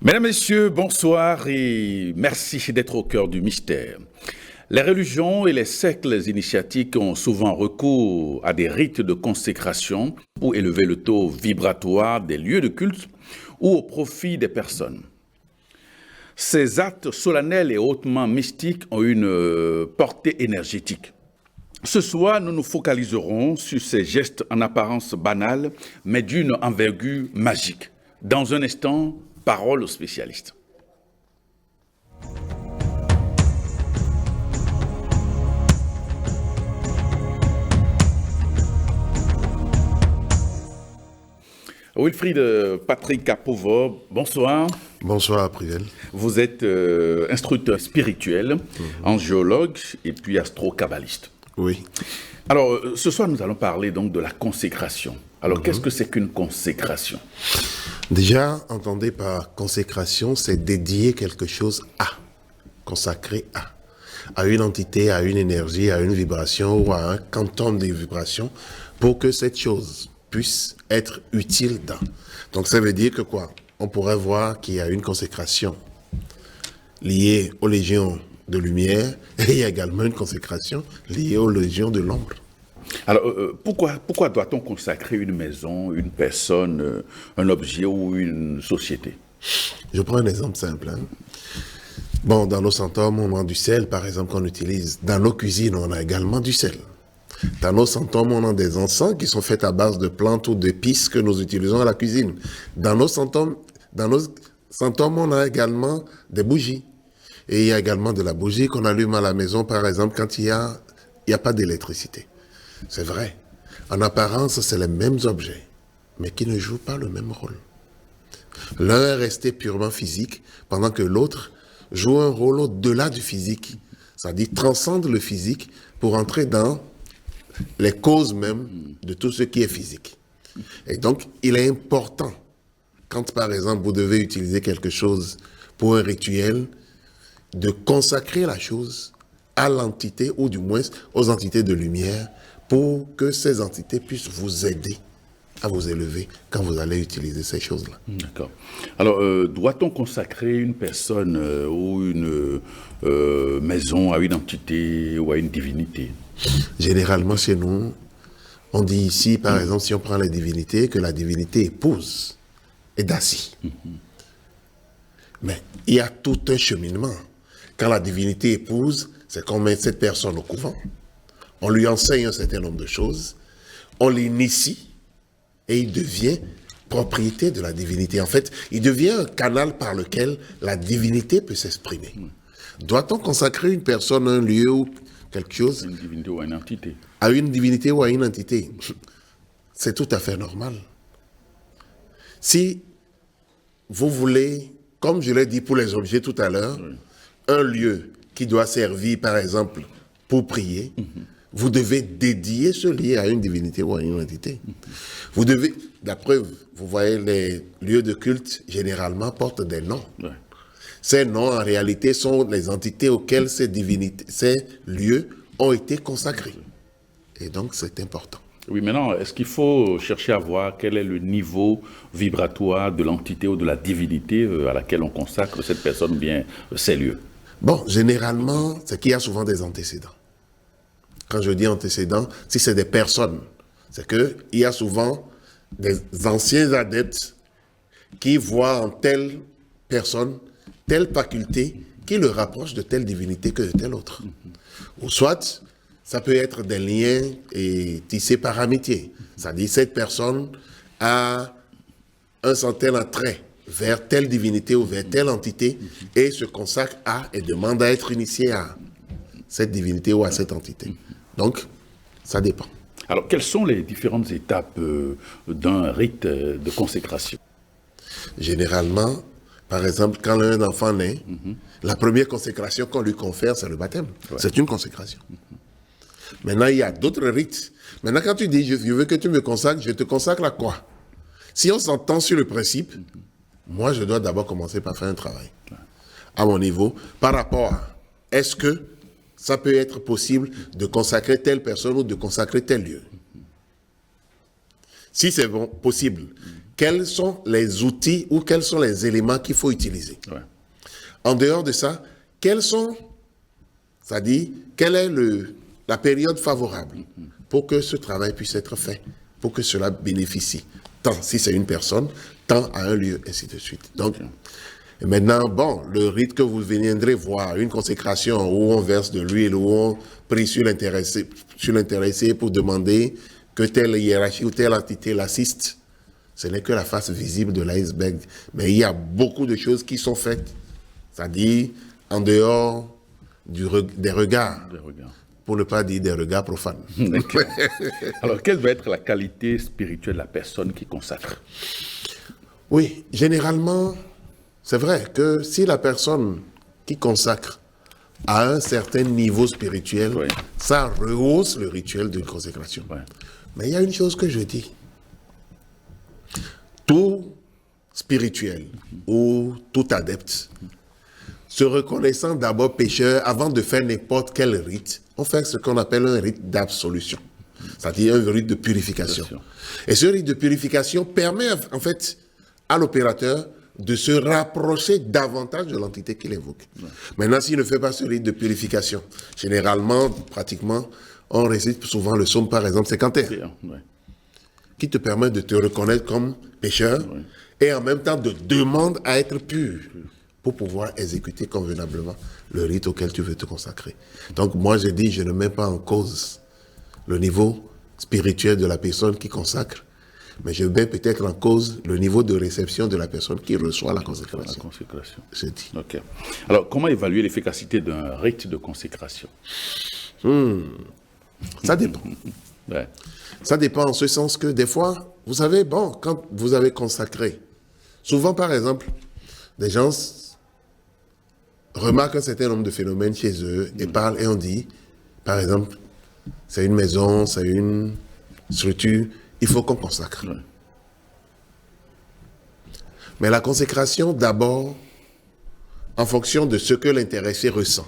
Mesdames, Messieurs, bonsoir et merci d'être au cœur du mystère. Les religions et les cercles initiatiques ont souvent recours à des rites de consécration pour élever le taux vibratoire des lieux de culte ou au profit des personnes. Ces actes solennels et hautement mystiques ont une portée énergétique. Ce soir, nous nous focaliserons sur ces gestes en apparence banals, mais d'une envergure magique. Dans un instant, parole aux spécialistes. Wilfried Patrick Capovo, bonsoir. Bonsoir, Privel. Vous êtes instructeur spirituel, angiologue et puis astro-kabbaliste. Oui. Alors, ce soir, nous allons parler donc de la consécration. Alors, qu'est-ce que c'est qu'une consécration? Déjà, entendez par consécration, c'est dédier quelque chose à, consacrer à une entité, à une énergie, à une vibration ou à un quantum de vibration pour que cette chose puisse être utile dans. Donc, ça veut dire que quoi? On pourrait voir qu'il y a une consécration liée aux légions de lumière et il y a également une consécration liée aux légions de l'ombre. Alors, pourquoi doit-on consacrer une maison, une personne, un objet ou une société? Je prends un exemple simple. Bon, dans nos centums, on a du sel, par exemple, qu'on utilise. Dans nos cuisines, on a également du sel. Dans nos centums, on a des encens qui sont faits à base de plantes ou d'épices que nous utilisons à la cuisine. Dans nos centums, on a également des bougies. Et il y a également de la bougie qu'on allume à la maison, par exemple, quand il y a pas d'électricité. C'est vrai. En apparence, c'est les mêmes objets, mais qui ne jouent pas le même rôle. L'un est resté purement physique, pendant que l'autre joue un rôle au-delà du physique. C'est-à-dire transcende le physique pour entrer dans les causes même de tout ce qui est physique. Et donc, il est important, quand par exemple vous devez utiliser quelque chose pour un rituel, de consacrer la chose à l'entité, ou du moins aux entités de lumière, pour que ces entités puissent vous aider à vous élever quand vous allez utiliser ces choses-là. D'accord. Alors, doit-on consacrer une personne ou une maison à une entité ou à une divinité? Généralement, chez nous, on dit ici, par exemple, si on prend la divinité, que la divinité épouse et d'assis. Mais il y a tout un cheminement. Quand la divinité épouse, c'est qu'on met cette personne au couvent. On lui enseigne un certain nombre de choses, on l'initie et il devient propriété de la divinité. En fait, il devient un canal par lequel la divinité peut s'exprimer. Doit-on consacrer une personne, un lieu ou quelque chose? Une divinité ou une entité. À une divinité ou à une entité? C'est tout à fait normal. Si vous voulez, comme je l'ai dit pour les objets tout à l'heure, un lieu qui doit servir, par exemple, pour prier, vous devez dédier ce lieu à une divinité ou à une entité. Vous devez, d'après, vous voyez, les lieux de culte, généralement, portent des noms. Ouais. Ces noms, en réalité, sont les entités auxquelles ces lieux ont été consacrés. Et donc, c'est important. Oui, maintenant, est-ce qu'il faut chercher à voir quel est le niveau vibratoire de l'entité ou de la divinité à laquelle on consacre cette personne ou bien ces lieux? Bon, généralement, c'est qu'il y a souvent des antécédents. Quand je dis antécédents, si c'est des personnes, c'est qu'il y a souvent des anciens adeptes qui voient en telle personne telle faculté qui le rapproche de telle divinité que de telle autre. Ou soit, ça peut être des liens tissés par amitié. C'est-à-dire, cette personne a un certain attrait vers telle divinité ou vers telle entité et se consacre à et demande à être initié à cette divinité ou à cette entité. Donc, ça dépend. Alors, quelles sont les différentes étapes d'un rite de consécration? Généralement, par exemple, quand un enfant naît, la première consécration qu'on lui confère, c'est le baptême. Ouais. C'est une consécration. Maintenant, il y a d'autres rites. Maintenant, quand tu dis, je veux que tu me consacres, je te consacre à quoi? Si on s'entend sur le principe, moi, je dois d'abord commencer par faire un travail à mon niveau par rapport à est-ce que ça peut être possible de consacrer telle personne ou de consacrer tel lieu. Si c'est bon, possible, quels sont les outils ou quels sont les éléments qu'il faut utiliser. Ouais. En dehors de ça, c'est-à-dire, quelle est la période favorable pour que ce travail puisse être fait, pour que cela bénéficie, tant si c'est une personne, tant à un lieu, ainsi de suite. Donc, et maintenant, bon, le rite que vous viendrez voir, une consécration où on verse de l'huile, où on prie sur l'intéressé pour demander que telle hiérarchie ou telle entité l'assiste, ce n'est que la face visible de l'iceberg. Mais il y a beaucoup de choses qui sont faites, c'est-à-dire en dehors des regards, pour ne pas dire des regards profanes. Alors, quelle va être la qualité spirituelle de la personne qui consacre? Oui, généralement, c'est vrai que si la personne qui consacre a un certain niveau spirituel, oui, ça rehausse le rituel d'une consécration. Oui. Mais il y a une chose que je dis. Tout spirituel ou tout adepte, se reconnaissant d'abord pécheur avant de faire n'importe quel rite, on fait ce qu'on appelle un rite d'absolution, c'est-à-dire un rite de purification. Et ce rite de purification permet en fait à l'opérateur de se rapprocher davantage de l'entité qu'il évoque. Ouais. Maintenant, s'il ne fait pas ce rite de purification, généralement, pratiquement, on récite souvent le psaume, par exemple, 51, ouais, qui te permet de te reconnaître comme pécheur, ouais, et en même temps de demander à être pur pour pouvoir exécuter convenablement le rite auquel tu veux te consacrer. Donc moi, je dis, je ne mets pas en cause le niveau spirituel de la personne qui consacre, mais je mets peut-être en cause le niveau de réception de la personne qui reçoit la consécration. La consécration. Je dis. Ok. Alors, comment évaluer l'efficacité d'un rite de consécration? Ça dépend. Ouais. Ça dépend en ce sens que des fois, vous savez, bon, quand vous avez consacré, souvent par exemple, des gens remarquent un certain nombre de phénomènes chez eux et parlent et on dit, par exemple, c'est une maison, c'est une structure, il faut qu'on consacre. Ouais. Mais la consécration, d'abord, en fonction de ce que l'intéressé ressent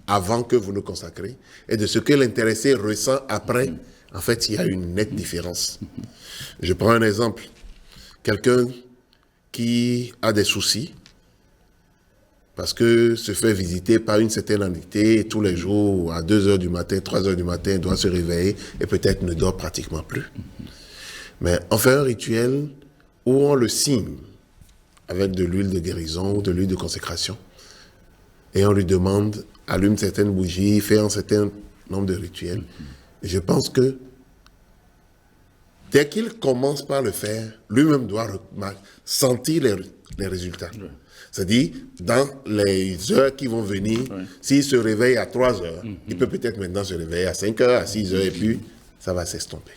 avant que vous le consacrez et de ce que l'intéressé ressent après, en fait, il y a une nette différence. Je prends un exemple. Quelqu'un qui a des soucis parce que se fait visiter par une certaine entité et tous les jours, à 2h du matin, 3h du matin, doit se réveiller et peut-être ne dort pratiquement plus. Mais on fait un rituel où on le signe avec de l'huile de guérison ou de l'huile de consécration. Et on lui demande, allume certaines bougies, fait un certain nombre de rituels. Et je pense que dès qu'il commence par le faire, lui-même doit sentir les résultats. Oui. C'est-à-dire, dans les heures qui vont venir, oui, s'il se réveille à 3 heures, il peut peut-être maintenant se réveiller à 5 heures, à 6 heures, et puis ça va s'estomper.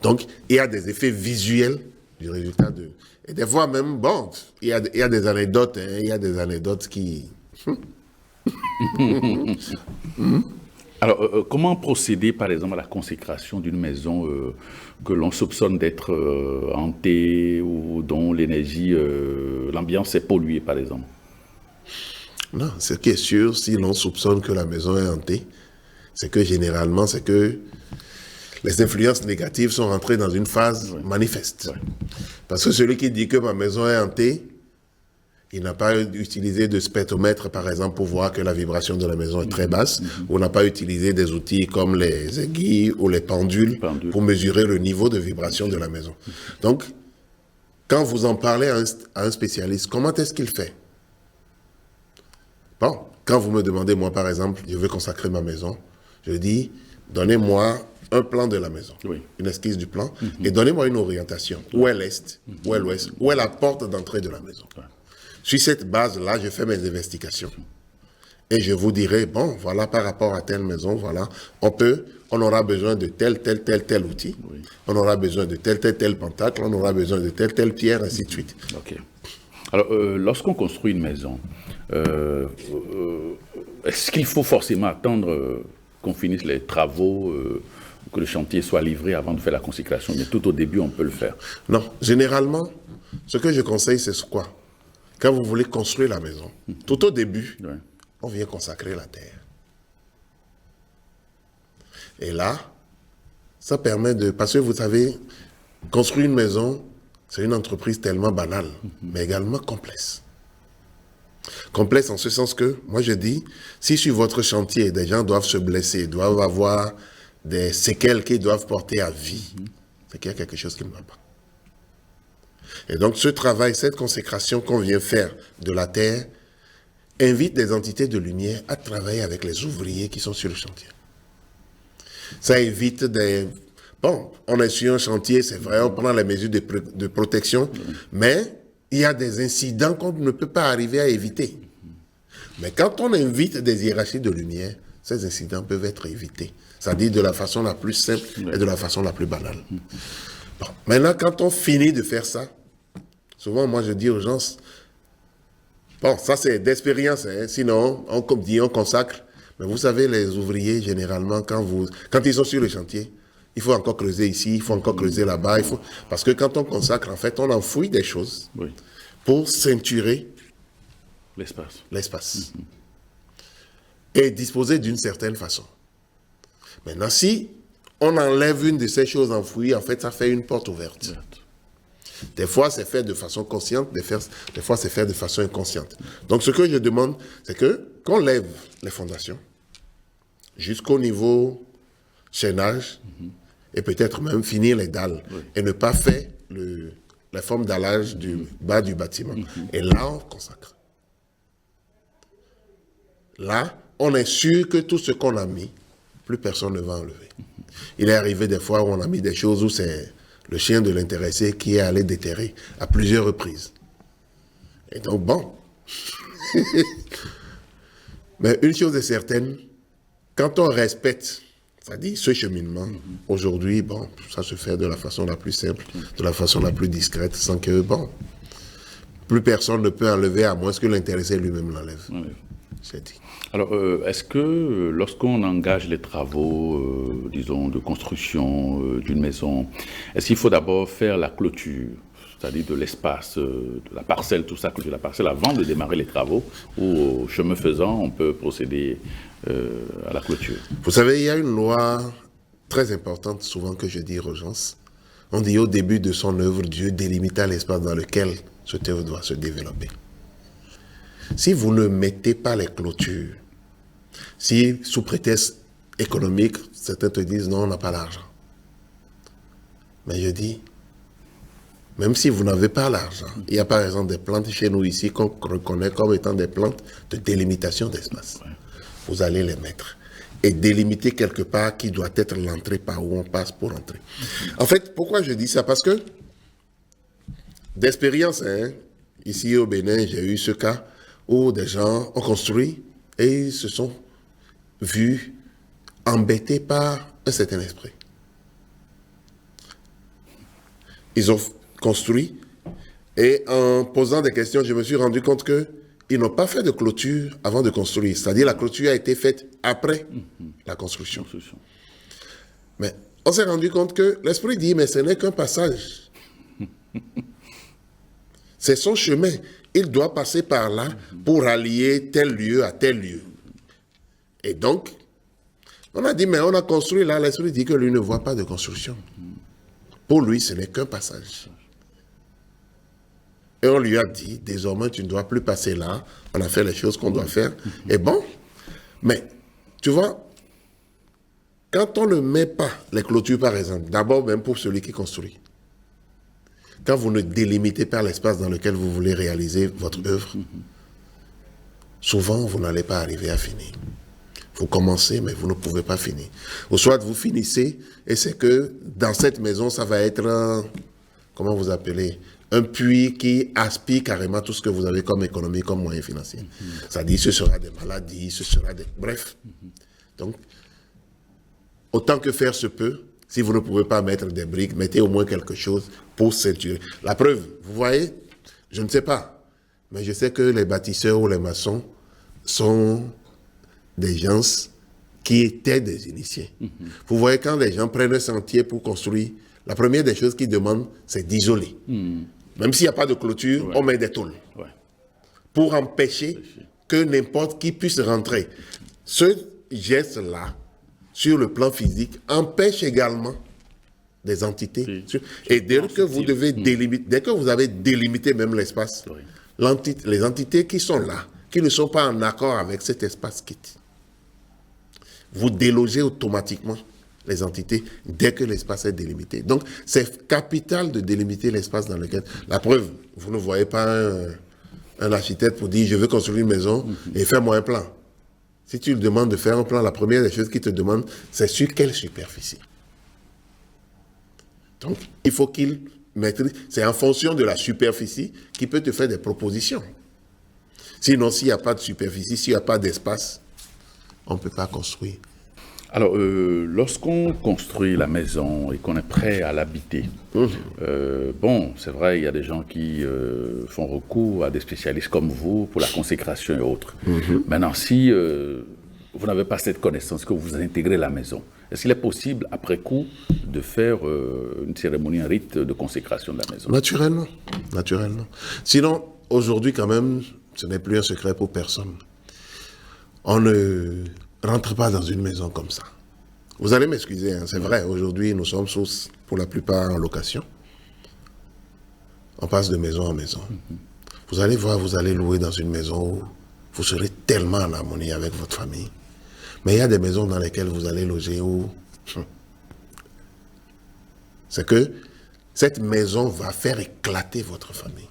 Donc, il y a des effets visuels du résultat de... Et des fois même, bon, il y a des anecdotes, hein, il y a des anecdotes qui... Alors, comment procéder, par exemple, à la consécration d'une maison que l'on soupçonne d'être hantée ou dont l'énergie, l'ambiance est polluée, par exemple? Non, ce qui est sûr, si l'on soupçonne que la maison est hantée, c'est que généralement, c'est que les influences négatives sont rentrées dans une phase manifeste. Ouais. Parce que celui qui dit que ma maison est hantée, il n'a pas utilisé de spectromètre, par exemple, pour voir que la vibration de la maison est très basse, ou n'a pas utilisé des outils comme les aiguilles ou les pendules pour mesurer le niveau de vibration de la maison. Donc, quand vous en parlez à un spécialiste, comment est-ce qu'il fait? Bon, quand vous me demandez, moi, par exemple, je veux consacrer ma maison, je dis, donnez-moi un plan de la maison, une esquisse du plan, et donnez-moi une orientation. Où est l'est, où est l'ouest, où est la porte d'entrée de la maison. Sur cette base-là, je fais mes investigations. Et je vous dirai, bon, voilà, par rapport à telle maison, voilà, on aura besoin de tel outil, on aura besoin de tel pentacle, on aura besoin de telle pierre, ainsi de suite. Ok. Alors, lorsqu'on construit une maison, est-ce qu'il faut forcément attendre qu'on finisse les travaux, que le chantier soit livré avant de faire la consécration? Mais tout au début, on peut le faire. Non, généralement, ce que je conseille, c'est quoi? Quand vous voulez construire la maison, tout au début, on vient consacrer la terre. Et là, ça permet de... Parce que vous savez, construire une maison, C'est une entreprise tellement banale, mais également complexe. Complexe en ce sens que, moi je dis, si sur votre chantier, des gens doivent se blesser, doivent avoir des séquelles qu'ils doivent porter à vie, c'est qu'il y a quelque chose qui ne va pas. Et donc ce travail, cette consécration qu'on vient faire de la terre, invite des entités de lumière à travailler avec les ouvriers qui sont sur le chantier. Ça évite des... Bon, on est sur un chantier, c'est vrai, on prend les mesures de protection, mais il y a des incidents qu'on ne peut pas arriver à éviter. Mais quand on invite des hiérarchies de lumière, ces incidents peuvent être évités. C'est-à-dire de la façon la plus simple et de la façon la plus banale. Bon, maintenant, quand on finit de faire ça, souvent, moi, je dis aux gens, bon, ça c'est d'expérience, hein, sinon, comme dit, on consacre. Mais vous savez, les ouvriers, généralement, quand ils sont sur le chantier, il faut encore creuser ici, il faut encore creuser là-bas. Parce que quand on consacre, en fait, on enfouit des choses pour ceinturer l'espace. Et disposer d'une certaine façon. Maintenant, si on enlève une de ces choses enfouies, en fait, ça fait une porte ouverte. Des fois, c'est fait de façon consciente, des fois, c'est fait de façon inconsciente. Donc, ce que je demande, c'est qu'on lève les fondations jusqu'au niveau chaînage et peut-être même finir les dalles et ne pas faire la forme d'allage du bas du bâtiment. Et là, on consacre. Là, on est sûr que tout ce qu'on a mis, plus personne ne va enlever. Il est arrivé des fois où on a mis des choses où c'est le chien de l'intéressé qui est allé déterrer à plusieurs reprises. Et donc, bon. Mais une chose est certaine, quand on respecte, c'est-à-dire ce cheminement, aujourd'hui, bon, ça se fait de la façon la plus simple, de la façon la plus discrète, sans que, bon, plus personne ne peut enlever à moins que l'intéressé lui-même l'enlève. C'est dit. Alors, est-ce que lorsqu'on engage les travaux, disons, de construction d'une maison, est-ce qu'il faut d'abord faire la clôture, c'est-à-dire de l'espace, de la parcelle, tout ça, clôture de la parcelle, avant de démarrer les travaux, ou chemin faisant, on peut procéder à la clôture? Vous savez, il y a une loi très importante, souvent que je dis aux gens. On dit au début de son œuvre, Dieu délimita l'espace dans lequel cette œuvre doit se développer. Si vous ne mettez pas les clôtures, si sous prétexte économique, certains te disent non, on n'a pas l'argent. Mais je dis, même si vous n'avez pas l'argent, il y a par exemple des plantes chez nous ici qu'on reconnaît comme étant des plantes de délimitation d'espace. Vous allez les mettre et délimiter quelque part qui doit être l'entrée par où on passe pour entrer. En fait, pourquoi je dis ça? Parce que d'expérience, hein, ici au Bénin, j'ai eu ce cas où des gens ont construit et ils se sont vus embêtés par un certain esprit. Ils ont construit et en posant des questions, je me suis rendu compte qu'ils n'ont pas fait de clôture avant de construire. C'est-à-dire la clôture a été faite après la construction. Mais on s'est rendu compte que l'esprit dit, mais ce n'est qu'un passage. C'est son chemin. Il doit passer par là pour allier tel lieu à tel lieu. Et donc, on a dit, mais on a construit là, l'esprit dit que lui ne voit pas de construction. Pour lui, ce n'est qu'un passage. Et on lui a dit, désormais, tu ne dois plus passer là. On a fait les choses qu'on doit faire. Et bon, mais, tu vois, quand on ne met pas les clôtures, par exemple, d'abord même pour celui qui construit, quand vous ne délimitez pas l'espace dans lequel vous voulez réaliser votre œuvre, souvent, vous n'allez pas arriver à finir. Vous commencez, mais vous ne pouvez pas finir. Ou soit vous finissez, et c'est que dans cette maison, ça va être, comment vous appelez, un puits qui aspire carrément tout ce que vous avez comme économie, comme moyen financier. C'est-à-dire, ce sera des maladies, ce sera des... Bref. Donc, autant que faire se peut, si vous ne pouvez pas mettre des briques, mettez au moins quelque chose pour ceinturer. La preuve, vous voyez, je ne sais pas, mais je sais que les bâtisseurs ou les maçons sont des gens qui étaient des initiés. Vous voyez, quand les gens prennent un sentier pour construire, la première des choses qu'ils demandent, c'est d'isoler. Même s'il n'y a pas de clôture, on met des tôles. Pour empêcher que n'importe qui puisse rentrer. Ce geste-là, sur le plan physique, empêche également des entités. Si. Et dès que vous devez délimiter, dès que vous avez délimité même l'espace, les entités qui sont là, qui ne sont pas en accord avec cet espace quitte, vous délogez automatiquement les entités dès que l'espace est délimité. Donc, c'est capital de délimiter l'espace dans lequel... La preuve, vous ne voyez pas un architecte pour dire « je veux construire une maison et fais-moi un plan ». Si tu lui demandes de faire un plan, la première des choses qu'il te demande, c'est sur quelle superficie. Donc, il faut qu'il maîtrise... C'est en fonction de la superficie qu'il peut te faire des propositions. Sinon, s'il n'y a pas de superficie, s'il n'y a pas d'espace, on ne peut pas construire. Alors, lorsqu'on construit la maison et qu'on est prêt à l'habiter, bon, c'est vrai, il y a des gens qui font recours à des spécialistes comme vous pour la consécration et autres. Maintenant, si vous n'avez pas cette connaissance, que vous intégrez la maison, est-ce qu'il est possible, après coup, de faire une cérémonie, un rite de consécration de la maison? Naturellement, naturellement. Sinon, aujourd'hui, quand même, ce n'est plus un secret pour personne. On ne rentre pas dans une maison comme ça. Vous allez m'excuser, hein, c'est vrai, aujourd'hui, nous sommes tous, pour la plupart, en location. On passe de maison en maison. Vous allez voir, vous allez louer dans une maison où vous serez tellement en harmonie avec votre famille. Mais il y a des maisons dans lesquelles vous allez loger où... C'est que cette maison va faire éclater votre famille.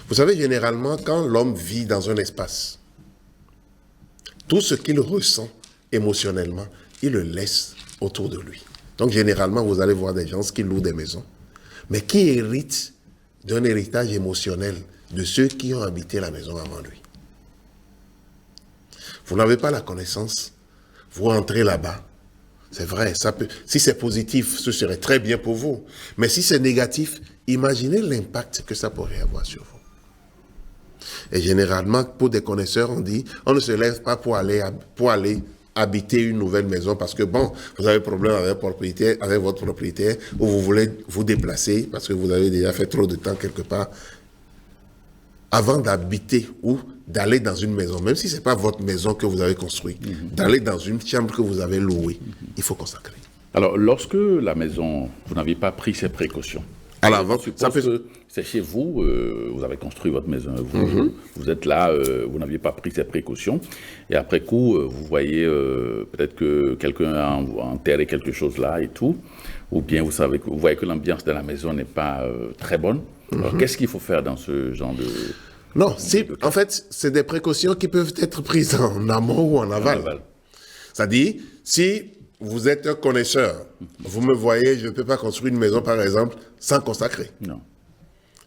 Vous savez, généralement, quand l'homme vit dans un espace, tout ce qu'il ressent émotionnellement, il le laisse autour de lui. Donc, généralement, vous allez voir des gens qui louent des maisons, mais qui héritent d'un héritage émotionnel de ceux qui ont habité la maison avant lui. Vous n'avez pas la connaissance, vous entrez là-bas. C'est vrai, ça peut, si c'est positif, ce serait très bien pour vous. Mais si c'est négatif, imaginez l'impact que ça pourrait avoir sur vous. Et généralement, pour des connaisseurs, on dit, on ne se lève pas pour aller habiter une nouvelle maison parce que, bon, vous avez un problème avec votre propriétaire ou vous voulez vous déplacer parce que vous avez déjà fait trop de temps quelque part. Avant d'habiter ou d'aller dans une maison, même si ce n'est pas votre maison que vous avez construite, d'aller dans une chambre que vous avez louée, il faut consacrer. Alors, lorsque la maison, vous n'aviez pas pris ces précautions, alors, ça fait que c'est chez vous, vous avez construit votre maison, vous êtes là, vous n'aviez pas pris ces précautions, et après coup, vous voyez peut-être que quelqu'un a enterré quelque chose là et tout, ou bien vous voyez que l'ambiance de la maison n'est pas très bonne. Alors, qu'est-ce qu'il faut faire dans ce genre de... Non, en fait, c'est des précautions qui peuvent être prises en amont ou en aval. C'est-à-dire, si vous êtes un connaisseur, vous me voyez, je ne peux pas construire une maison, par exemple, sans consacrer. Non.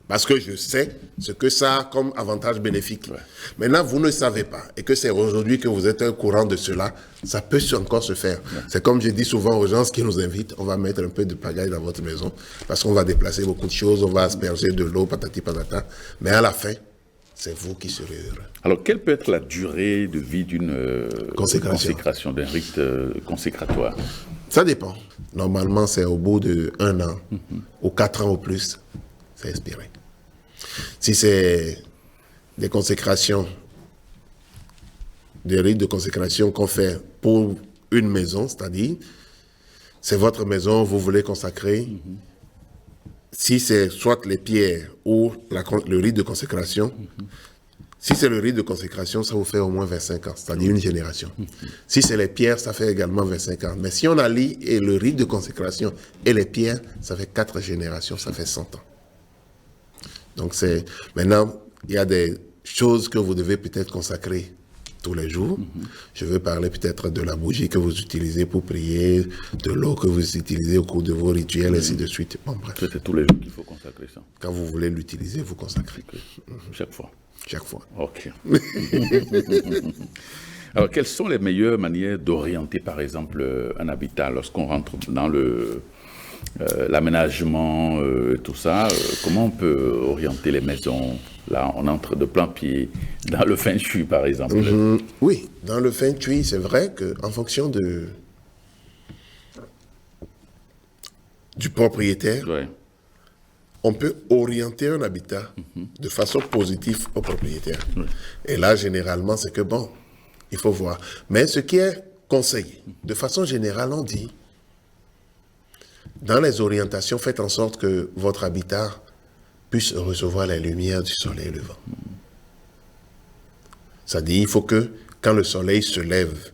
Parce que je sais ce que ça a comme avantage bénéfique. Ouais. Maintenant, vous ne savez pas, et que c'est aujourd'hui que vous êtes au courant de cela, ça peut encore se faire. Ouais. C'est comme je dis souvent aux gens qui nous invitent, on va mettre un peu de pagaille dans votre maison, parce qu'on va déplacer beaucoup de choses, on va asperger de l'eau, patati patata, mais à la fin, c'est vous qui serez heureux. Alors, quelle peut être la durée de vie d'une consécration, d'un rite consécratoire? Ça dépend. Normalement, c'est au bout d'1 an, ou 4 ans au plus, c'est expiré. Si c'est des consécrations, des rites de consécration qu'on fait pour une maison, c'est-à-dire, c'est votre maison, vous voulez consacrer, si c'est soit les pierres ou le rite de consécration, si c'est le rite de consécration, ça vous fait au moins 25 ans, c'est-à-dire une génération. Si c'est les pierres, ça fait également 25 ans. Mais si on allie et le rite de consécration et les pierres, ça fait 4 générations, ça fait 100 ans. Donc maintenant, il y a des choses que vous devez peut-être consacrer tous les jours. Je veux parler peut-être de la bougie que vous utilisez pour prier, de l'eau que vous utilisez au cours de vos rituels, ainsi de suite. Bon, bref. C'est tous les jours qu'il faut consacrer ça. Quand vous voulez l'utiliser, vous consacrez. Chaque fois. Chaque fois. Ok. Alors, quelles sont les meilleures manières d'orienter, par exemple, un habitat lorsqu'on rentre dans l'aménagement, tout ça? Comment on peut orienter les maisons? Là, on entre de plein pied dans le feng shui, par exemple. Oui, dans le feng shui, c'est vrai qu'en fonction du propriétaire, on peut orienter un habitat de façon positive au propriétaire. Et là, généralement, c'est que bon, il faut voir. Mais ce qui est conseillé, de façon générale, on dit, dans les orientations, faites en sorte que votre habitat puisse recevoir la lumière du soleil levant. C'est-à-dire, il faut que, quand le soleil se lève,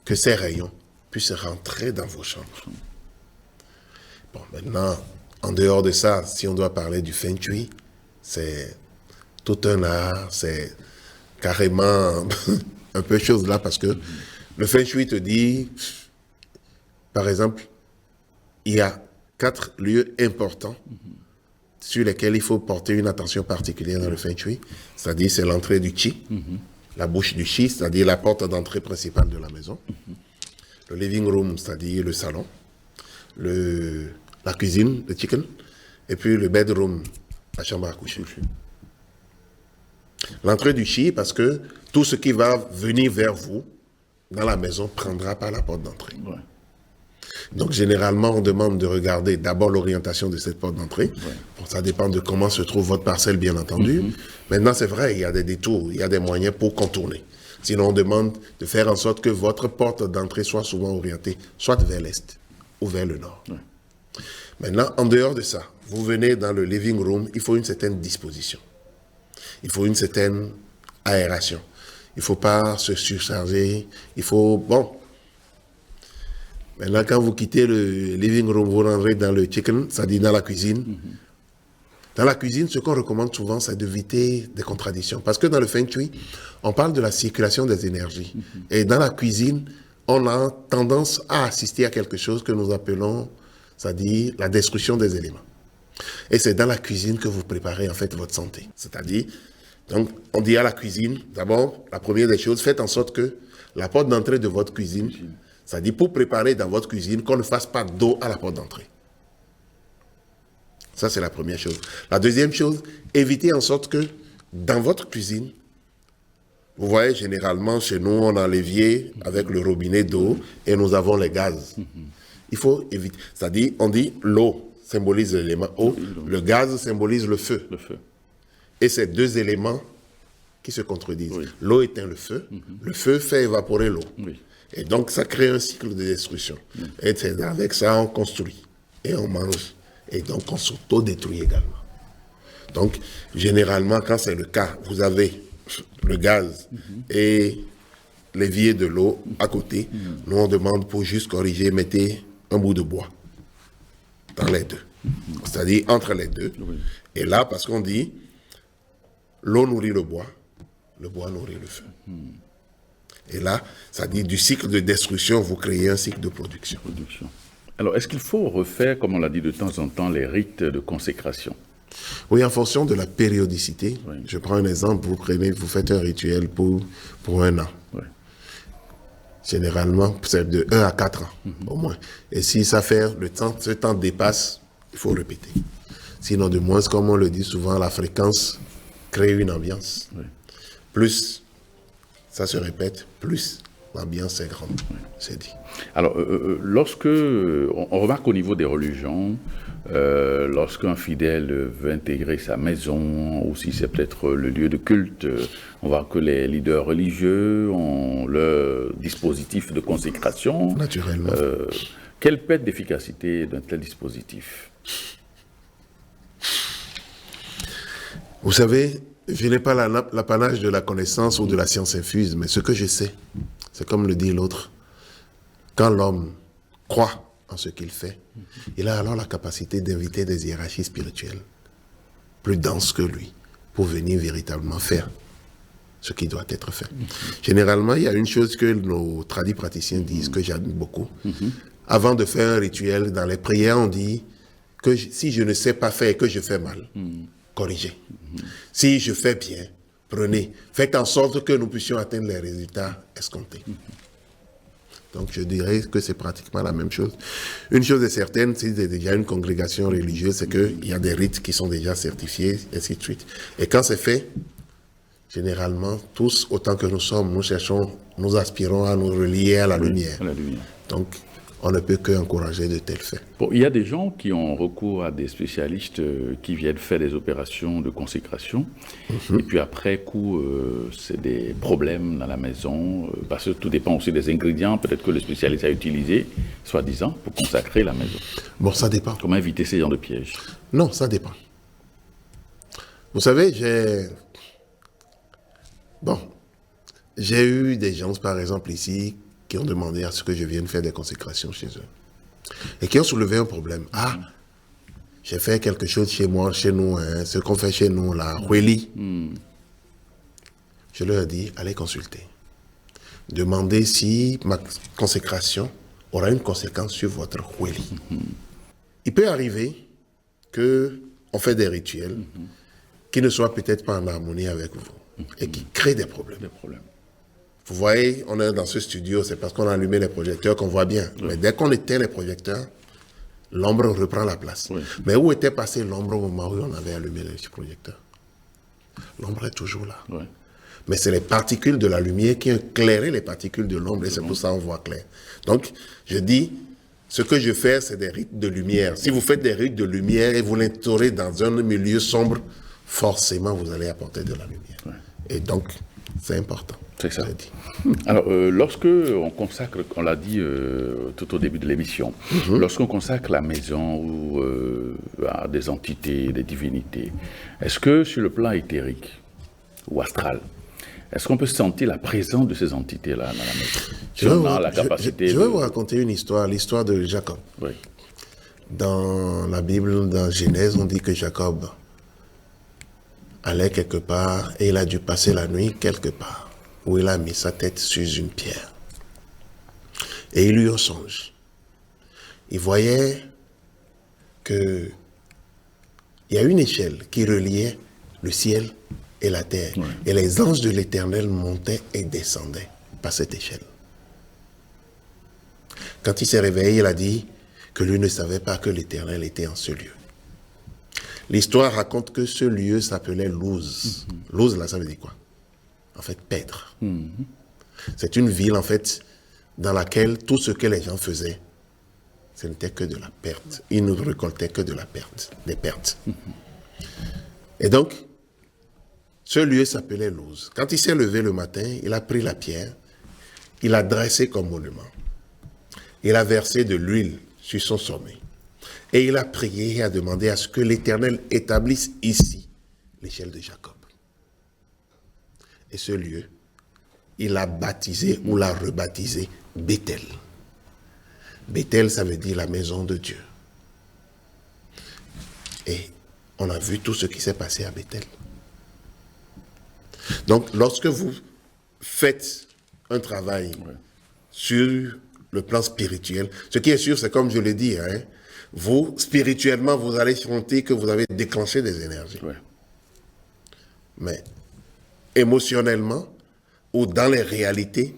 que ces rayons puissent rentrer dans vos chambres. Bon, maintenant, en dehors de ça, si on doit parler du feng shui, c'est tout un art, c'est carrément un peu chose là, parce que le feng shui te dit, par exemple, il y a 4 lieux importants sur lesquels il faut porter une attention particulière dans le feng shui. C'est-à-dire, c'est l'entrée du qi, la bouche du qi, c'est-à-dire la porte d'entrée principale de la maison, le living room, c'est-à-dire le salon, la cuisine, le chicken, et puis le bedroom, la chambre à coucher. L'entrée du qi, parce que tout ce qui va venir vers vous dans la maison prendra par la porte d'entrée. Ouais. Donc, généralement, on demande de regarder d'abord l'orientation de cette porte d'entrée. Ouais. Bon, ça dépend de comment se trouve votre parcelle, bien entendu. Maintenant, c'est vrai, il y a des détours, il y a des moyens pour contourner. Sinon, on demande de faire en sorte que votre porte d'entrée soit souvent orientée, soit vers l'est ou vers le nord. Ouais. Maintenant, en dehors de ça, vous venez dans le living room, il faut une certaine disposition. Il faut une certaine aération. Il ne faut pas se surcharger. Il faut... Bon. Maintenant, quand vous quittez le living room, vous rentrez dans le chicken, c'est-à-dire dans la cuisine. Dans la cuisine, ce qu'on recommande souvent, c'est d'éviter des contradictions. Parce que dans le feng shui, on parle de la circulation des énergies. Et dans la cuisine, on a tendance à assister à quelque chose que nous appelons, c'est-à-dire la destruction des éléments. Et c'est dans la cuisine que vous préparez en fait votre santé. C'est-à-dire, donc, on dit à la cuisine, d'abord, la première des choses, faites en sorte que la porte d'entrée de votre cuisine, c'est-à-dire pour préparer dans votre cuisine, qu'on ne fasse pas d'eau à la porte d'entrée. Ça, c'est la première chose. La deuxième chose, évitez en sorte que dans votre cuisine, vous voyez, généralement, chez nous, on a l'évier avec le robinet d'eau et nous avons les gaz. Il faut éviter. C'est-à-dire, on dit l'eau symbolise l'élément eau, le gaz symbolise le feu. Et c'est deux éléments qui se contredisent. Oui. L'eau éteint le feu fait évaporer l'eau. Oui. Et donc, ça crée un cycle de destruction. Et c'est avec ça, on construit et on mange. Et donc, on s'auto-détruit également. Donc, généralement, quand c'est le cas, vous avez le gaz et l'évier de l'eau à côté. Nous, on demande pour juste corriger, mettez un bout de bois dans les deux. C'est-à-dire entre les deux. Oui. Et là, parce qu'on dit, l'eau nourrit le bois nourrit le feu. Et là, ça dit du cycle de destruction, vous créez un cycle de production. Alors, est-ce qu'il faut refaire, comme on l'a dit de temps en temps, les rites de consécration? Oui, en fonction de la périodicité. Oui. Je prends un exemple, vous faites un rituel pour un an. Oui. Généralement, c'est de 1 à 4 ans, au moins. Et si ça fait ce temps dépasse, il faut répéter. Sinon, de moins, comme on le dit souvent, la fréquence crée une ambiance. Oui. Plus ça se répète, plus l'ambiance est grande, c'est dit. Alors, lorsque, on remarque au niveau des religions, lorsqu'un fidèle veut intégrer sa maison, ou si c'est peut-être le lieu de culte, on voit que les leaders religieux ont leur dispositif de consécration. Naturellement. Quelle peut être l'efficacité d'un tel dispositif? Vous savez, je n'ai pas l'apanage de la connaissance ou de la science infuse, mais ce que je sais, c'est comme le dit l'autre, quand l'homme croit en ce qu'il fait, il a alors la capacité d'inviter des hiérarchies spirituelles plus denses que lui, pour venir véritablement faire ce qui doit être fait. Généralement, il y a une chose que nos tradis praticiens disent, que j'admire beaucoup. Avant de faire un rituel, dans les prières, on dit que si je ne sais pas faire et que je fais mal, corrigez. Si je fais bien, prenez. Faites en sorte que nous puissions atteindre les résultats escomptés. Donc, je dirais que c'est pratiquement la même chose. Une chose est certaine, si c'est déjà une congrégation religieuse, c'est qu'il y a des rites qui sont déjà certifiés, et ainsi de suite. Et quand c'est fait, généralement, tous, autant que nous sommes, nous aspirons à nous relier à la lumière. Donc, on ne peut qu'encourager de tels faits. Bon, il y a des gens qui ont recours à des spécialistes qui viennent faire des opérations de consécration. Et puis après coup, c'est des problèmes dans la maison, parce que tout dépend aussi des ingrédients, peut-être que le spécialiste a utilisé, soi-disant, pour consacrer la maison. Bon, ça dépend. Comment éviter ces genres de pièges? Non, ça dépend. Vous savez, j'ai eu des gens, par exemple, ici, qui ont demandé à ce que je vienne faire des consécrations chez eux. Et qui ont soulevé un problème. Ah, j'ai fait quelque chose chez moi, chez nous, hein, ce qu'on fait chez nous, là, Hueli. Je leur ai dit, allez consulter. Demandez si ma consécration aura une conséquence sur votre Hueli. Il peut arriver qu'on fait des rituels qui ne soient peut-être pas en harmonie avec vous et qui créent des problèmes. Vous voyez, on est dans ce studio, c'est parce qu'on a allumé les projecteurs qu'on voit bien. Mais dès qu'on éteint les projecteurs, l'ombre reprend la place. Mais où était passée l'ombre au moment où on avait allumé les projecteurs? L'ombre est toujours là. Mais c'est les particules de la lumière qui éclairaient les particules de l'ombre et c'est pour ça qu'on voit clair. Donc, je dis, ce que je fais, c'est des rites de lumière. Si vous faites des rites de lumière et vous l'instaurez dans un milieu sombre, forcément, vous allez apporter de la lumière. Et donc, c'est important. C'est ça. Alors, lorsque on consacre, on l'a dit tout au début de l'émission, lorsqu'on consacre la maison à des entités, des divinités, est-ce que sur le plan éthérique ou astral, est-ce qu'on peut sentir la présence de ces entités-là dans la maison? Si on a la capacité je vais vous raconter une histoire, l'histoire de Jacob. Dans la Bible, dans Genèse, on dit que Jacob allait quelque part et il a dû passer la nuit quelque part où il a mis sa tête sur une pierre. Et il eut un songe. Il voyait que il y a une échelle qui reliait le ciel et la terre. Et les anges de l'Éternel montaient et descendaient par cette échelle. Quand il s'est réveillé, il a dit que lui ne savait pas que l'Éternel était en ce lieu. L'histoire raconte que ce lieu s'appelait Luz. Luz, là, ça veut dire quoi? En fait, paître. C'est une ville, en fait, dans laquelle tout ce que les gens faisaient, ce n'était que de la perte. Ils ne récoltaient que de la perte, des pertes. Et donc, ce lieu s'appelait Luz. Quand il s'est levé le matin, il a pris la pierre, il l'a dressée comme monument. Il a versé de l'huile sur son sommet. Et il a prié et a demandé à ce que l'Éternel établisse ici l'échelle de Jacob. Et ce lieu, il l'a baptisé ou l'a rebaptisé Bethel. Bethel, ça veut dire la maison de Dieu. Et on a vu tout ce qui s'est passé à Bethel. Donc, lorsque vous faites un travail sur le plan spirituel, ce qui est sûr, c'est comme je l'ai dit, vous, spirituellement, vous allez sentir que vous avez déclenché des énergies. Mais émotionnellement, ou dans les réalités,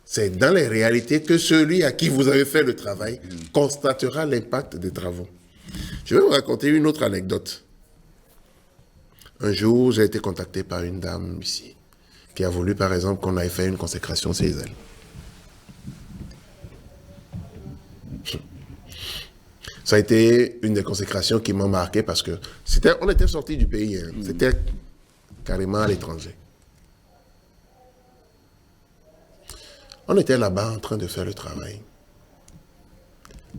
c'est dans les réalités que celui à qui vous avez fait le travail constatera l'impact des travaux. Je vais vous raconter une autre anecdote. Un jour, j'ai été contacté par une dame ici, qui a voulu, par exemple, qu'on aille faire une consécration chez elle. Ça a été une des consécrations qui m'a marqué parce que on était sortis du pays, c'était carrément à l'étranger. On était là-bas en train de faire le travail.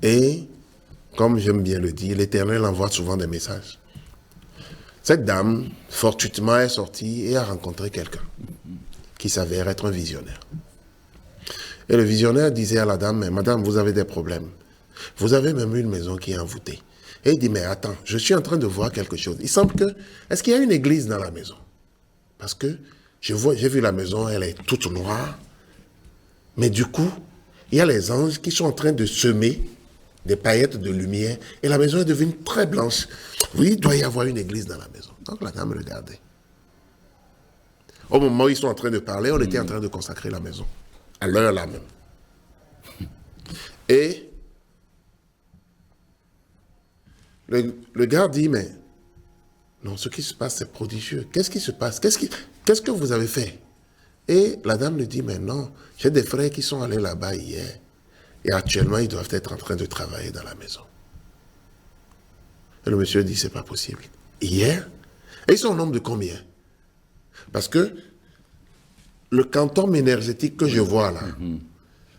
Et, comme j'aime bien le dire, l'Éternel envoie souvent des messages. Cette dame, fortuitement, est sortie et a rencontré quelqu'un qui s'avère être un visionnaire. Et le visionnaire disait à la dame, mais madame, vous avez des problèmes. Vous avez même une maison qui est envoûtée. Et il dit, mais attends, je suis en train de voir quelque chose. Il semble que, est-ce qu'il y a une église dans la maison? Parce que j'ai vu la maison, elle est toute noire. Mais du coup, il y a les anges qui sont en train de semer des paillettes de lumière et la maison est devenue très blanche. Oui, il doit y avoir une église dans la maison. Donc la dame regardait. Au moment où ils sont en train de parler, on était en train de consacrer la maison. À l'heure là même. Et le gars dit, mais non, ce qui se passe, c'est prodigieux. Qu'est-ce qui se passe? Qu'est-ce que vous avez fait? Et la dame lui dit, mais non, j'ai des frères qui sont allés là-bas hier. Et actuellement, ils doivent être en train de travailler dans la maison. Et le monsieur dit, c'est pas possible. Hier, et ils sont au nombre de combien? Parce que le quantum énergétique que je vois là,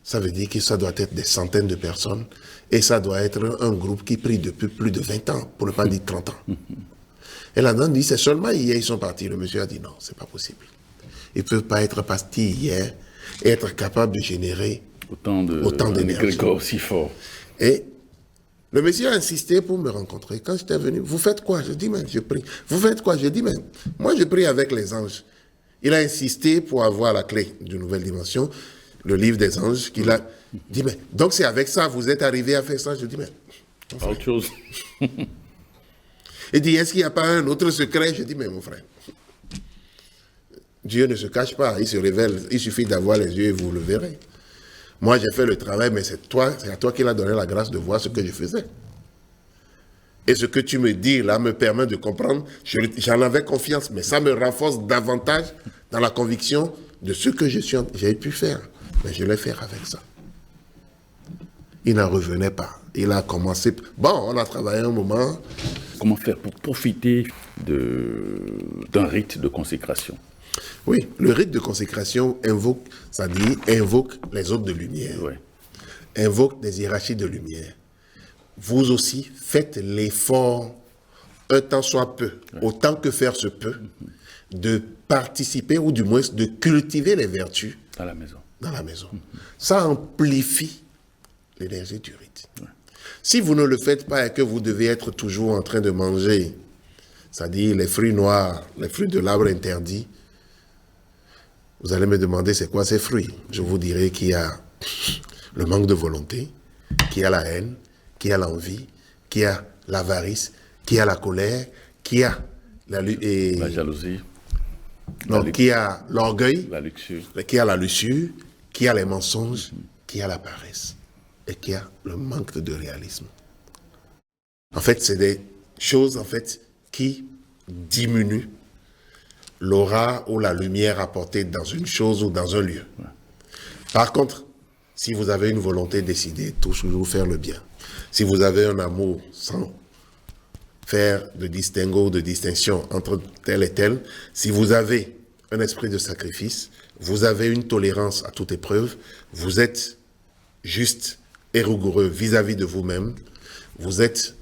ça veut dire que ça doit être des centaines de personnes et ça doit être un groupe qui prie depuis plus de 20 ans, pour ne pas dire 30 ans. Et la dame dit, c'est seulement hier ils sont partis. Le monsieur a dit, non, c'est pas possible. Ils ne peuvent pas être partis hier et être capables de générer autant d'énergie. Aussi fort. Et le monsieur a insisté pour me rencontrer. Quand j'étais venu, vous faites quoi? Je dis, mais je prie. Vous faites quoi? Je dis, mais moi je prie avec les anges. Il a insisté pour avoir la clé d'une nouvelle dimension, le livre des anges, qu'il a dit, mais donc c'est avec ça, vous êtes arrivé à faire ça? Je dis, mais... Autre chose. Il dit, est-ce qu'il n'y a pas un autre secret? Je dis, mais mon frère, Dieu ne se cache pas, il se révèle, il suffit d'avoir les yeux et vous le verrez. Moi, j'ai fait le travail, mais c'est à toi qu'il a donné la grâce de voir ce que je faisais. Et ce que tu me dis là me permet de comprendre, j'en avais confiance, mais ça me renforce davantage dans la conviction de ce que j'ai pu faire. Mais je l'ai fait avec ça. Il n'en revenait pas. Il a commencé... Bon, on a travaillé un moment. Comment faire pour profiter d'un rite de consécration? Oui, le rite de consécration invoque les autres de lumière. Ouais. Invoque des hiérarchies de lumière. Vous aussi, faites l'effort, un temps soit peu, autant que faire se peut, de participer ou du moins de cultiver les vertus dans la maison. Ça amplifie l'énergie du rite. Ouais. Si vous ne le faites pas et que vous devez être toujours en train de manger, c'est-à-dire les fruits noirs, les fruits de l'arbre interdit, vous allez me demander c'est quoi ces fruits. Je vous dirai qu'il y a le manque de volonté, qu'il y a la haine, qu'il y a l'envie, qu'il y a l'avarice, qu'il y a la colère, qu'il y a la jalousie, qu'il y a l'orgueil, la luxure, qu'il y a la luxure, qu'il y a les mensonges, qu'il y a la paresse et qu'il y a le manque de réalisme. En fait, c'est des choses qui diminuent l'aura ou la lumière apportée dans une chose ou dans un lieu. Ouais. Par contre, si vous avez une volonté décidée, toujours faire le bien, si vous avez un amour sans faire de distinguo, de distinction entre tel et tel, si vous avez un esprit de sacrifice, vous avez une tolérance à toute épreuve, vous êtes juste et rigoureux vis-à-vis de vous-même, vous êtes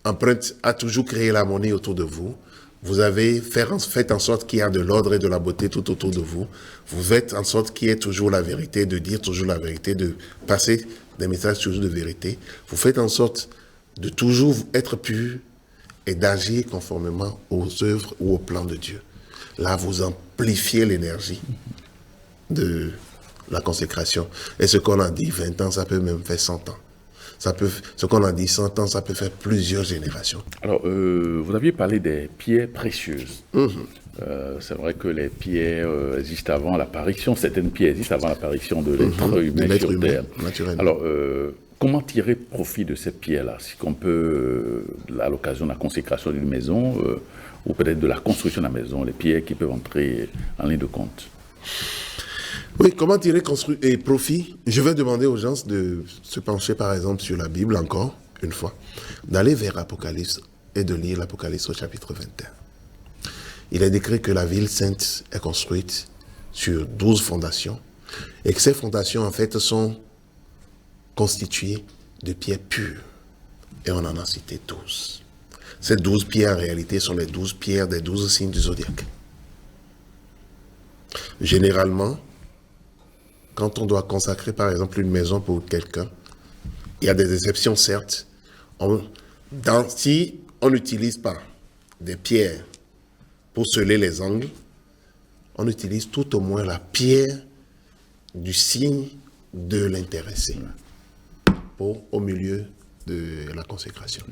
empreinte à toujours créer l'harmonie autour de vous, vous avez fait en sorte qu'il y a de l'ordre et de la beauté tout autour de vous. Vous faites en sorte qu'il y ait toujours la vérité, de dire toujours la vérité, de passer des messages toujours de vérité. Vous faites en sorte de toujours être pur et d'agir conformément aux œuvres ou au plan de Dieu. Là, vous amplifiez l'énergie de la consécration. Et ce qu'on a dit 20 ans, ça peut même faire 100 ans. Ce qu'on a dit 100 ans, ça peut faire plusieurs générations. Alors, vous aviez parlé des pierres précieuses. C'est vrai que les pierres existent avant l'apparition, certaines pierres existent avant l'apparition de l'être humain sur Terre. Naturellement. Alors, comment tirer profit de ces pierres-là? Si qu'on peut, à l'occasion de la consécration d'une maison, ou peut-être de la construction de la maison, les pierres qui peuvent entrer en ligne de compte. Oui, comment tirer profit? Je vais demander aux gens de se pencher par exemple sur la Bible encore, une fois, d'aller vers l'Apocalypse et de lire l'Apocalypse au chapitre 21. Il est décrit que la ville sainte est construite sur 12 fondations et que ces fondations en fait sont constituées de pierres pures. Et on en a cité 12. Ces 12 pierres en réalité sont les 12 pierres des 12 signes du zodiaque. Généralement, quand on doit consacrer, par exemple, une maison pour quelqu'un, il y a des exceptions, certes. Si on n'utilise pas des pierres pour sceller les angles, on utilise tout au moins la pierre du signe de l'intéressé au milieu de la consécration.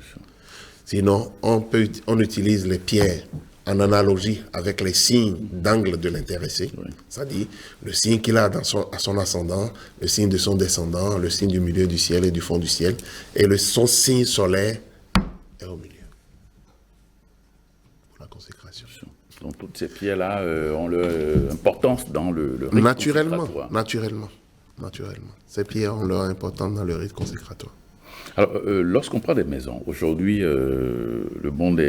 Sinon, on utilise les pierres en analogie avec les signes d'angle de l'intéressé, c'est-à-dire le signe qu'il a à son ascendant, le signe de son descendant, le signe du milieu du ciel et du fond du ciel, et son signe solaire est au milieu. Pour la consécration. Donc toutes ces pierres-là ont leur importance dans le rite naturellement. naturellement. Ces pierres ont leur importance dans le rite consécratoire. Alors, lorsqu'on prend des maisons, aujourd'hui, le monde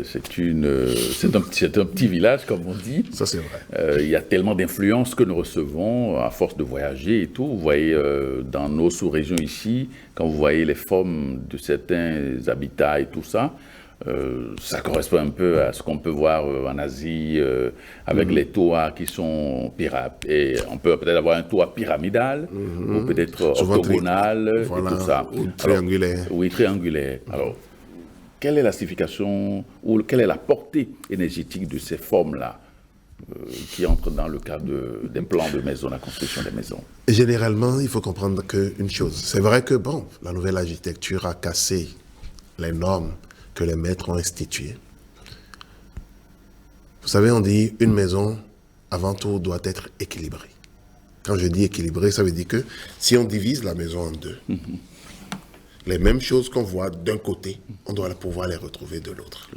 c'est un petit village, comme on dit. Ça, c'est vrai. Il y a tellement d'influences que nous recevons à force de voyager et tout. Vous voyez, dans nos sous-régions ici, quand vous voyez les formes de certains habitats et tout ça, ça correspond un peu à ce qu'on peut voir en Asie avec les toits qui sont pyramides. Et on peut peut-être avoir un toit pyramidal ou peut-être Souvent octogonal voilà, et tout ça. ou triangulaire. Alors, oui, triangulaire. Alors, quelle est la signification ou quelle est la portée énergétique de ces formes-là qui entrent dans le cadre des plans de maison, la construction des maisons? Et généralement, il faut comprendre qu'une chose. C'est vrai que, bon, la nouvelle architecture a cassé les normes que les maîtres ont instituées. Vous savez, on dit une maison, avant tout, doit être équilibrée. Quand je dis équilibrée, ça veut dire que si on divise la maison en deux, les mêmes choses qu'on voit d'un côté, on doit pouvoir les retrouver de l'autre.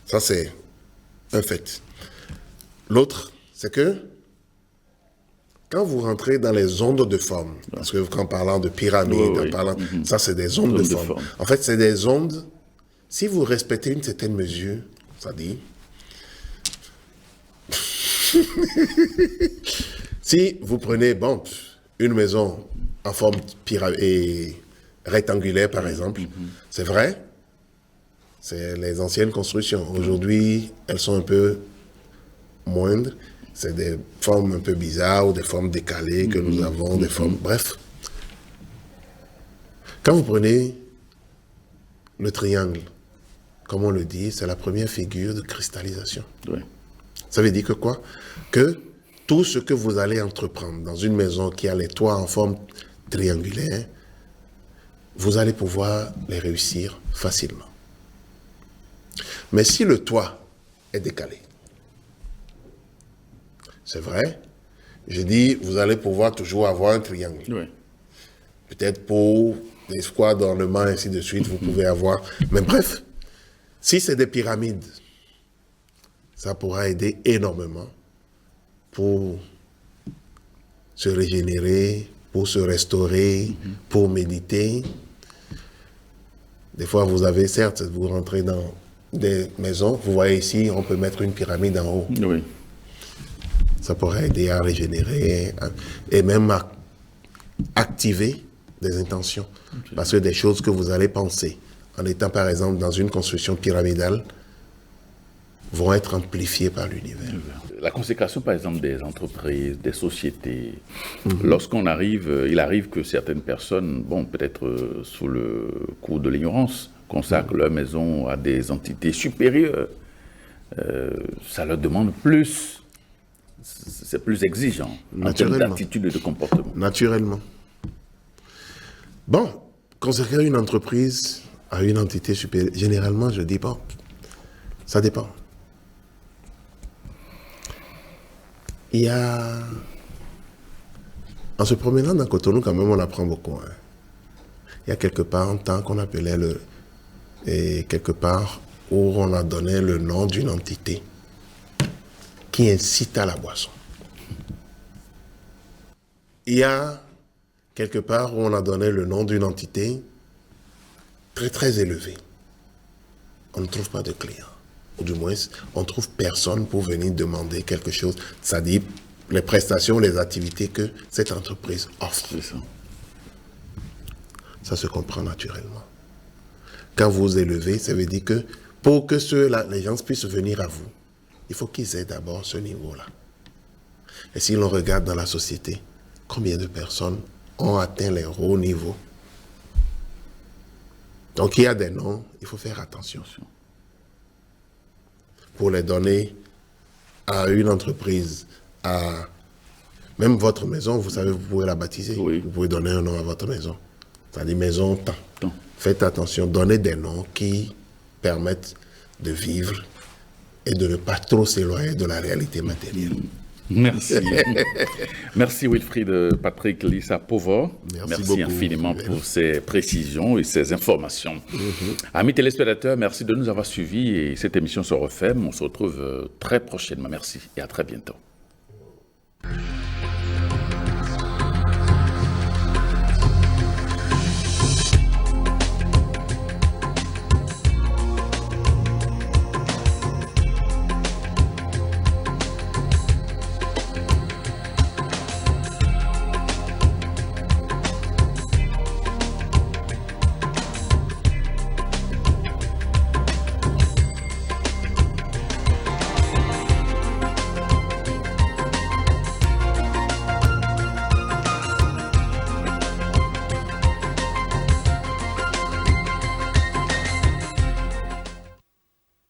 Ça, c'est un fait. L'autre, c'est que quand vous rentrez dans les ondes de forme, parce que en parlant de pyramide, ça c'est des ondes de forme. En fait, c'est des ondes, si vous respectez une certaine mesure, ça dit, si vous prenez, bon, une maison en forme et rectangulaire par exemple, c'est vrai, c'est les anciennes constructions. Aujourd'hui, elles sont un peu moindres. C'est des formes un peu bizarres ou des formes décalées que nous avons, des formes... Bref. Quand vous prenez le triangle, comme on le dit, c'est la première figure de cristallisation. Oui. Ça veut dire que quoi? Que tout ce que vous allez entreprendre dans une maison qui a les toits en forme triangulaire, vous allez pouvoir les réussir facilement. Mais si le toit est décalé, c'est vrai. Je dis, vous allez pouvoir toujours avoir un triangle. Oui. Peut-être pour des squats d'ornement, ainsi de suite, vous pouvez avoir. Mais bref, si c'est des pyramides, ça pourra aider énormément pour se régénérer, pour se restaurer, pour méditer. Des fois, vous avez, certes, vous rentrez dans des maisons, vous voyez ici, on peut mettre une pyramide en haut. Oui. Ça pourrait aider à régénérer et même à activer des intentions. Okay. Parce que des choses que vous allez penser en étant par exemple dans une construction pyramidale vont être amplifiées par l'univers. La consécration par exemple des entreprises, des sociétés, lorsqu'on arrive, il arrive que certaines personnes, bon peut-être sous le coup de l'ignorance, consacrent leur maison à des entités supérieures. Ça leur demande plus. C'est plus exigeant en termes d'attitude et de comportement. Naturellement. Bon, consacrer une entreprise à une entité supérieure, généralement, je dis pas. Ça dépend. Il y a... En se promenant dans Cotonou, quand même, on apprend beaucoup. Hein. Il y a quelque part un temps qu'on appelait et quelque part où on a donné le nom d'une entité qui incite à la boisson. Il y a quelque part où on a donné le nom d'une entité très très élevée. On ne trouve pas de clients. Ou du moins, on ne trouve personne pour venir demander quelque chose. C'est-à-dire les prestations, les activités que cette entreprise offre. C'est ça. Ça se comprend naturellement. Quand vous élevez, ça veut dire que pour que les gens puissent venir à vous, il faut qu'ils aient d'abord ce niveau-là. Et si l'on regarde dans la société, combien de personnes ont atteint les hauts niveaux? Donc il y a des noms, il faut faire attention. Pour les donner à une entreprise, même votre maison, vous savez, vous pouvez la baptiser. Oui. Vous pouvez donner un nom à votre maison. C'est-à-dire maison temps. Faites attention, donnez des noms qui permettent de vivre et de ne pas trop s'éloigner de la réalité matérielle. Merci. Merci Wilfried Patrick Lissa Pauvre. Merci infiniment pour ces précisions et ces informations. Amis téléspectateurs, merci de nous avoir suivis et cette émission se refait. On se retrouve très prochainement. Merci et à très bientôt.